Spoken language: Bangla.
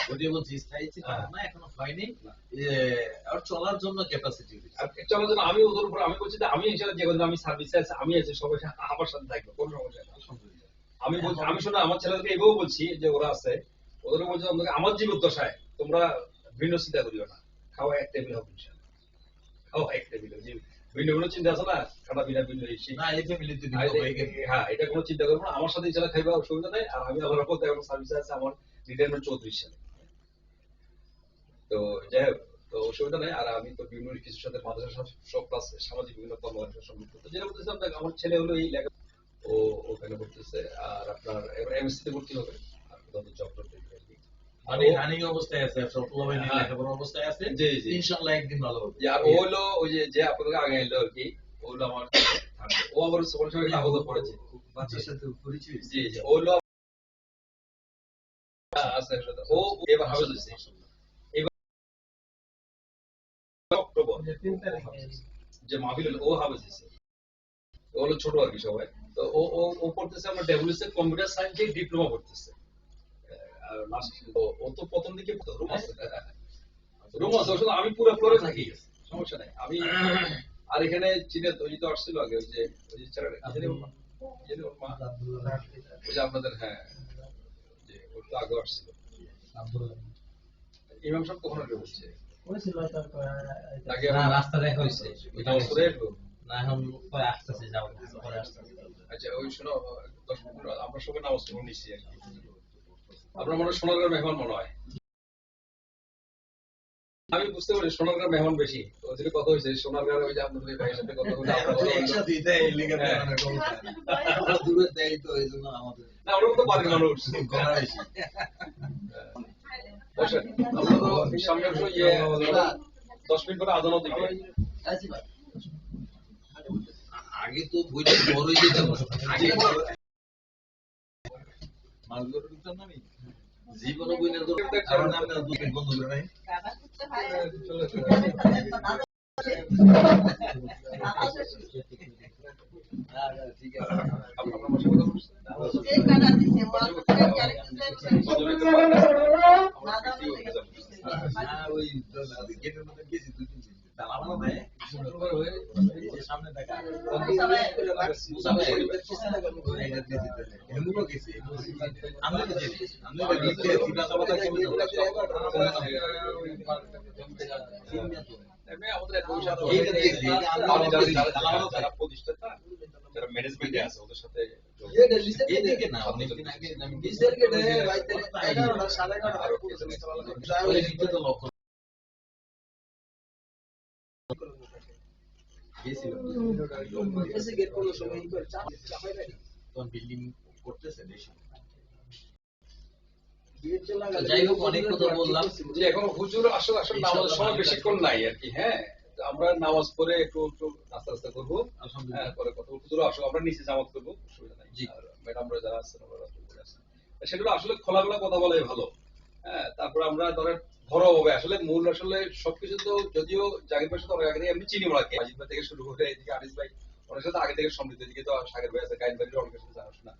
যদিও বলছি স্থায়ী ঠিকানা না, এখনো হয়নি। আর চলার জন্য ক্যাপাসিটি, চলার জন্য আমি ওদের উপর আমি বলছি যে আমি ইনশাআল্লাহ যে কোনো আমি সার্ভিসে আছে, আমি আছি, সবাই আমার সাথে থাকবে, কোনো সমস্যা নেই। আমি বলছি, আমি শোনো আমার ছেলেদেরকে এভাবে বলছি যে ওরা আছে, ওদের বলছি আমার জীবদ্দশায় তোমরা ভিন্ন চিন্তা করিও না, খাওয়া এক টেবিল হবে ইনশাআল্লাহ, খাওয়া এক টেবিল। ভিন্ন ভিন্ন চিন্তা আছে না, খানা পিনা ভিন্ন, হ্যাঁ এটা কোনো চিন্তা করবো না, আমার সাথে ইনশাআল্লাহ খাইবা, অসুবিধা নেই। আর আমি আল্লাহর রহমতে এখন সার্ভিসে আছে, আমার রিটায়ারমেন্ট 34 সালে। তো যাই হোক, তো অসুবিধা নেই। আর আমি তো বিভিন্ন কিছুর সাথে মাদ্রাসা সব ক্লাস সামাজিক বিভিন্ন কর্মকাণ্ডের সম্পৃক্ত। তো যেটা বলতেছিলাম, আমার ছেলে হলো এই লেখা, ও ওখানে পড়তেছে। আর আপনার এবার এমএসসি তে ভর্তি হবে, আর কোথাও জব করতে মানে রানিং অবস্থায় আছে, সফলভাবে লেখাপড়া অবস্থায় আছে। জি জি, ইনশাআল্লাহ একদিন ভালো হবে। আর ও হলো ওই যে আপনাদের আগে এলো আর কি, ও হলো আমার ও আবার সকল সময় কাগজ পড়েছে, বাচ্চার সাথে পরিচয়। জি জি, ও হলো আছে, ও এবার হাউস হয়েছে অক্টোবর যে মাহফিল হলো, ও হাউস হয়েছে। ও হলো ছোট আর কি সবাই। তো ও ও ও পড়তেছে আমরা ডব্লিউএস কম্পিউটার সায়েন্সে ডিপ্লোমা করতেছে। আর লাস্ট ও তো প্রথম দিকে রুম আছে, আসলে আমি পুরো ফ্লোরে থাকি, সমস্যা নাই। আমি আর এখানে চীনে ওই তো আসছিল আগে, ওই যে ছেলেটা ওই যে আপনাদের, হ্যাঁ যে ওর তো আগে আসছিল ইমাম সাহেব, কখন আগে বলছে রাস্তা দেখা হয়েছে না, এখন পরে আসতেছে, যাবো পরে আসতেছে। আচ্ছা ওই শোনো, 10 মিনিট আমরা সবাই নামাজ পড়ে নিচ্ছি আর কি। আপনার মনে হয় সোনারগাঁর মেহমান মনে হয়, আমি বুঝতে পারি সোনারগাঁর মেহমান বেশি। ওদের কথা হয়েছে সোনারগাঁর, ওই যে আপনাদের ভাইয়ের সাথে কথা বলে দূরে দেয় তো এই জন্য আমাদের না, ওরা তো বাড়ির মানুষ বেশি। বসেন, আমরা তো সামনে 10 মিনিট পরে আদানত দিবে। আগে তো বইটা বড়ই দিতাম, মালগুলো দিতাম না আমি জীবনে বই না, কারণ আমি দুটো বন্ধ করে নাই। ঠিক আছে, আপনার বসে কথা বলছেন ওই গেটের মধ্যে গেছি 2-3 দিন দালানো নাই সামনে দেখা প্রতিষ্ঠাতা যারা ম্যানেজমেন্টে আছে ওদের সাথে এদিকে না, অনেকদিন আগে আমি লক্ষ্য বিল্ডিং করতেছে বেশি। যাই হোক, অনেক কথা বললাম যে এখন হুজুর আসলে আসলে নামাজের সময় বেশিক্ষণ নাই আর কি। হ্যাঁ, আমরা নামাজ পড়ে একটু একটু নাস্তা নাস্তা করবো, পরে কথা হুজুর আসলে আমরা নিচে জামাত করবো, অসুবিধা নাই। ম্যাডামরা যারা আছেন সেগুলো আসলে খোলামেলা কথা বলাই ভালো। হ্যাঁ, তারপরে আমরা ধরেন ঘরোয়া ভাবে আসলে মূল আসলে সবকিছু তো, যদিও জাকির ভাই সাথে অনেক আগে আমি চিনি ওনাকে, আজিজ ভাই থেকে শুরু করে এদিকে আনিস ভাই ওনার সাথে আগে থেকে সমৃদ্ধ, এদিকে তো সাগর ভাই আছে, গাইন ভাই অনেকের সাথে জানাশোনা।